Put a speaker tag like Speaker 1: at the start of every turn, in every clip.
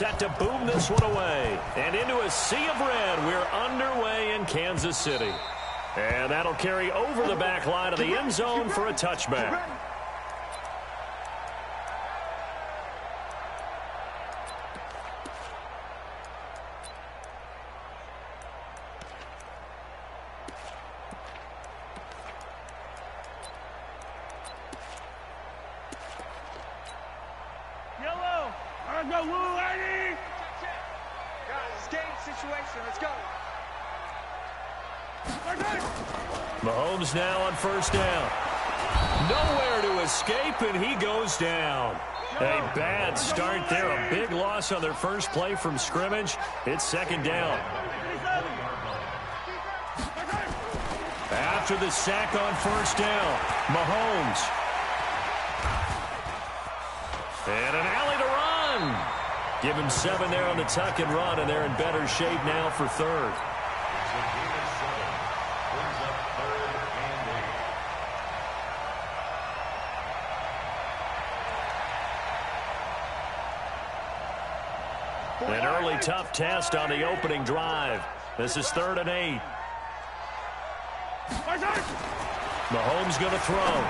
Speaker 1: set to boom this one away. And into a sea of red, we're underway in Kansas City. And that'll carry over the back line of the end zone for a touchback. Mahomes now on first down. Nowhere to escape, and he goes down. A bad start there. A big loss on their first play from scrimmage. It's second down. After the sack on first down, Mahomes. And an alley to run. Give him 7 there on the tuck and run, and they're in better shape now for third. An early tough test on the opening drive. This is 3rd and 8. Mahomes going to throw.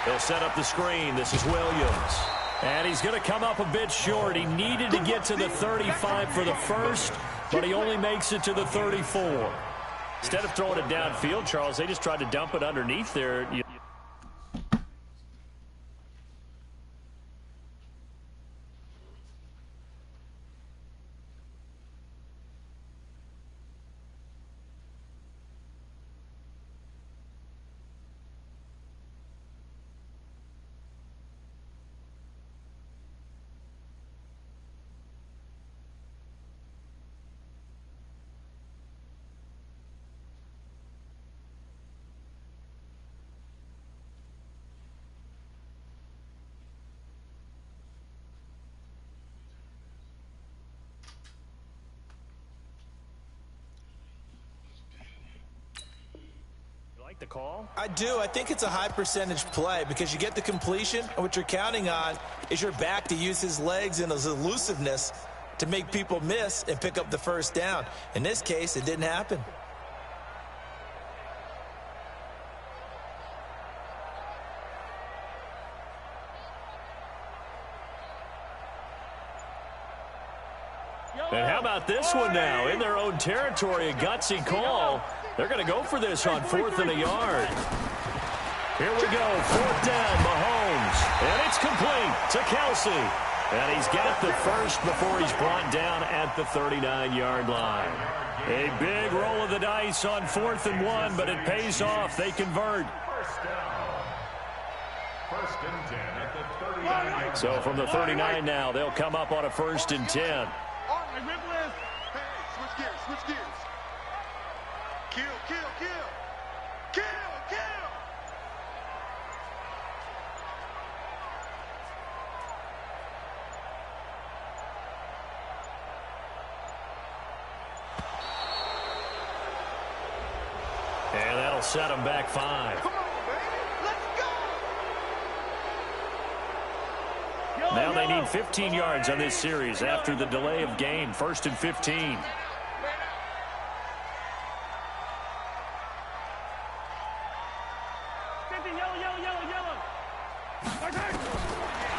Speaker 1: He'll set up the screen. This is Williams. And he's going to come up a bit short. He needed to get to the 35 for the first, but he only makes it to the 34. Instead of throwing it downfield, Charles, they just tried to dump it underneath there. The call?
Speaker 2: I do. I think it's a high percentage play because you get the completion, and what you're counting on is your back to use his legs and his elusiveness to make people miss and pick up the first down. In this case, it didn't happen.
Speaker 1: And how about this one now? In their own territory, a gutsy call. They're going to go for this on 4th and a yard. Here we go, 4th down, Mahomes. And it's complete to Kelsey. And he's got the first before he's brought down at the 39-yard line. A big roll of the dice on 4th and 1, but it pays off. They convert. So from the 39 now, they'll come up on a 1st and 10.
Speaker 3: Switch gears, switch gears. Kill, kill, kill. Kill, kill.
Speaker 1: And that'll set them back 5.
Speaker 3: Come on, baby. Let's go.
Speaker 1: Now they need 15 yards on this series after the delay of game. 1st and 15.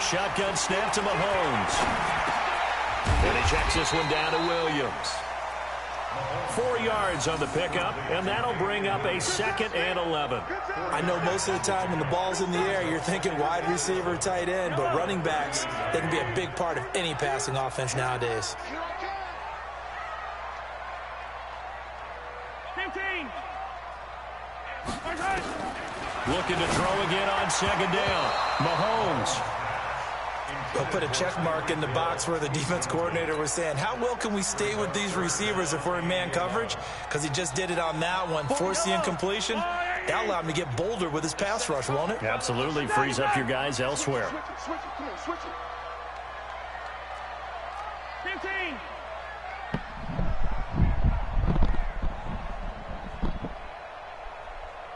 Speaker 1: Shotgun snap to Mahomes. And he checks this one down to Williams. 4 yards on the pickup, and that'll bring up a 2nd and 11.
Speaker 2: I know most of the time when the ball's in the air, you're thinking wide receiver, tight end, but running backs, they can be a big part of any passing offense nowadays.
Speaker 3: 15.
Speaker 1: Looking to throw again on 2nd down. Mahomes.
Speaker 2: They'll put a check mark in the box where the defense coordinator was saying, how well can we stay with these receivers if we're in man coverage? Because he just did it on that one. Force the incompletion. That'll allow him to get bolder with his pass rush, won't it?
Speaker 1: Absolutely. Frees up your guys elsewhere.
Speaker 3: Switch it. Come on, switch it. 15.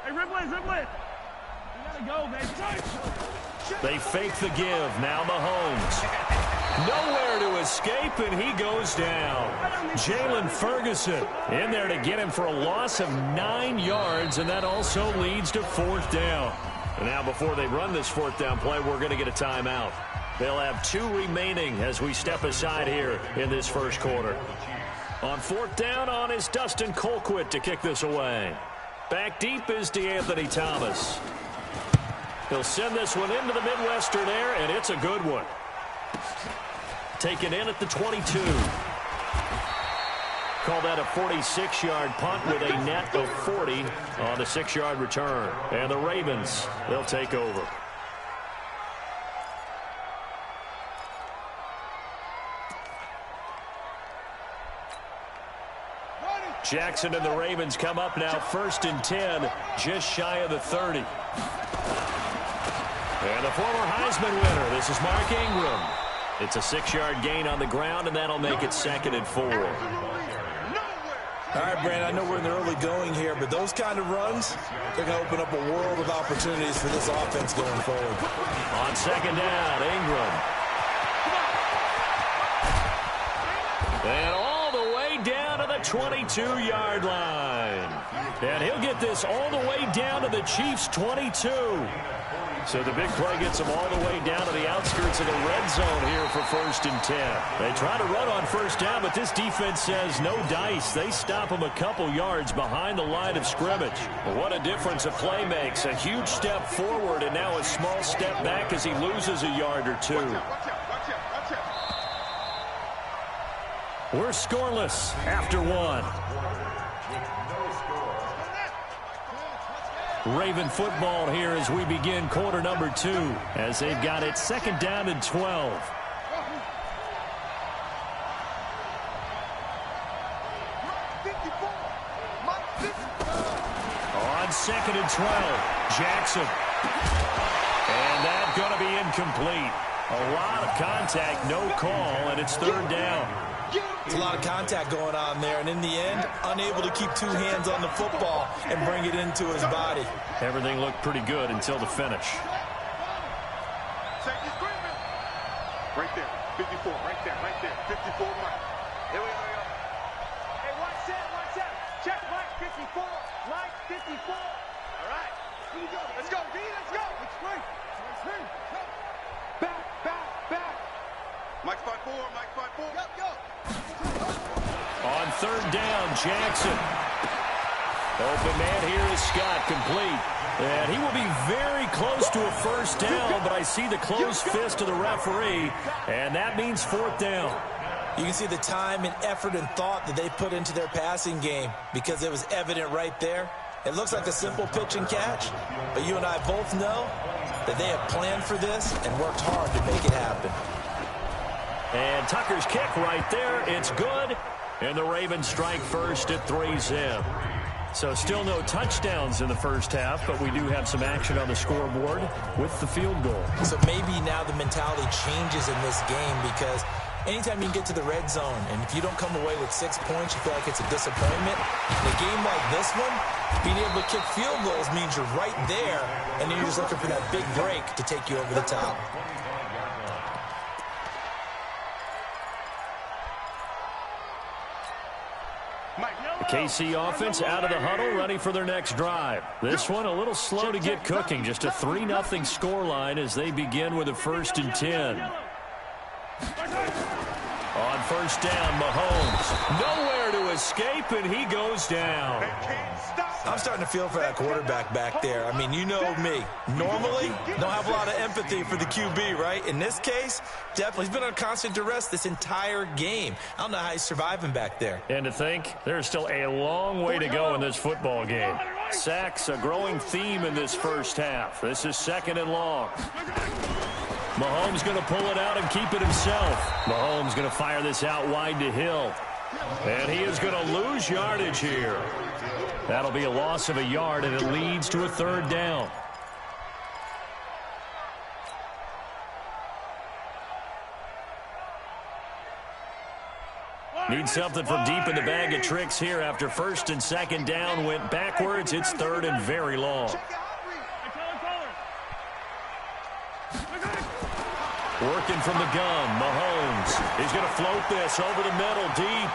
Speaker 3: Hey, Ripley. You gotta go, baby.
Speaker 1: They fake the give. Now Mahomes. Nowhere to escape, and he goes down. Jalen Ferguson in there to get him for a loss of 9 yards, and that also leads to 4th down. And now before they run this 4th down play, we're going to get a timeout. They'll have 2 remaining as we step aside here in this first quarter. On 4th down on is Dustin Colquitt to kick this away. Back deep is DeAnthony Thomas. He'll send this one into the Midwestern air, and it's a good one. Taken in at the 22. Call that a 46-yard punt with a net of 40 on the 6-yard return. And the Ravens, they'll take over. Jackson and the Ravens come up now 1st and 10, just shy of the 30. And the former Heisman winner, this is Mark Ingram. It's a 6-yard gain on the ground, and that'll make it 2nd and 4.
Speaker 2: All right, Brandon, I know we're in the early going here, but those kind of runs, they're going to open up a world of opportunities for this offense going forward.
Speaker 1: On 2nd down, Ingram. And all the way down to the 22-yard line. And he'll get this all the way down to the Chiefs' 22. So the big play gets them all the way down to the outskirts of the red zone here for 1st and 10. They try to run on 1st down, but this defense says no dice. They stop them a couple yards behind the line of scrimmage. What a difference a play makes. A huge step forward and now a small step back as he loses a yard or 2. We're scoreless after 1. Raven football here as we begin quarter number 2, as they've got it 2nd down and 12. On 2nd and 12, Jackson. And that's going to be incomplete. A lot of contact, no call, and it's 3rd down.
Speaker 2: There's a lot of contact going on there, and in the end, unable to keep 2 hands on the football and bring it into his body.
Speaker 1: Everything looked pretty good until the finish.
Speaker 3: Right there, 54, right there, 54, Mike. Here we go. Hey, watch that. Check Mike 54, Mike 54. All right, here we go. Let's go, D, let's go. It's great. Back. Mike 54, Mike 54. Go.
Speaker 1: On 3rd down, Jackson. Open man here is Scott, complete. And he will be very close to a 1st down, but I see the closed fist of the referee, and that means 4th down.
Speaker 2: You can see the time and effort and thought that they put into their passing game because it was evident right there. It looks like a simple pitch and catch, but you and I both know that they have planned for this and worked hard to make it happen.
Speaker 1: And Tucker's kick right there. It's good. And the Ravens strike first at 3-zip. So still no touchdowns in the first half, but we do have some action on the scoreboard with the field goal.
Speaker 2: So maybe now the mentality changes in this game because anytime you can get to the red zone, and if you don't come away with 6 points, you feel like it's a disappointment. In a game like this one, being able to kick field goals means you're right there, and then you're just looking for that big break to take you over the top.
Speaker 1: The KC offense out of the huddle, ready for their next drive. This one a little slow to get cooking. Just a 3-0 scoreline as they begin with a 1st and 10. On 1st down, Mahomes. Nowhere to escape, and he goes down.
Speaker 2: I'm starting to feel for that quarterback back there. I mean, you know me. Normally, don't have a lot of empathy for the QB, right? In this case, definitely. He's been on constant duress this entire game. I don't know how he's surviving back there.
Speaker 1: And to think, there's still a long way to go in this football game. Sacks, a growing theme in this first half. This is 2nd and long. Mahomes going to pull it out and keep it himself. Mahomes going to fire this out wide to Hill. And he is going to lose yardage here. That'll be a loss of a yard, and it leads to a 3rd down. Need something from deep in the bag of tricks here after 1st and 2nd down went backwards. It's 3rd and very long. Working from the gun, Mahomes. He's going to float this over the middle, deep.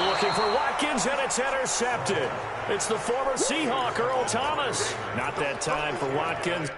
Speaker 1: Looking for Watkins, and it's intercepted. It's the former Seahawk, Earl Thomas. Not that time for Watkins.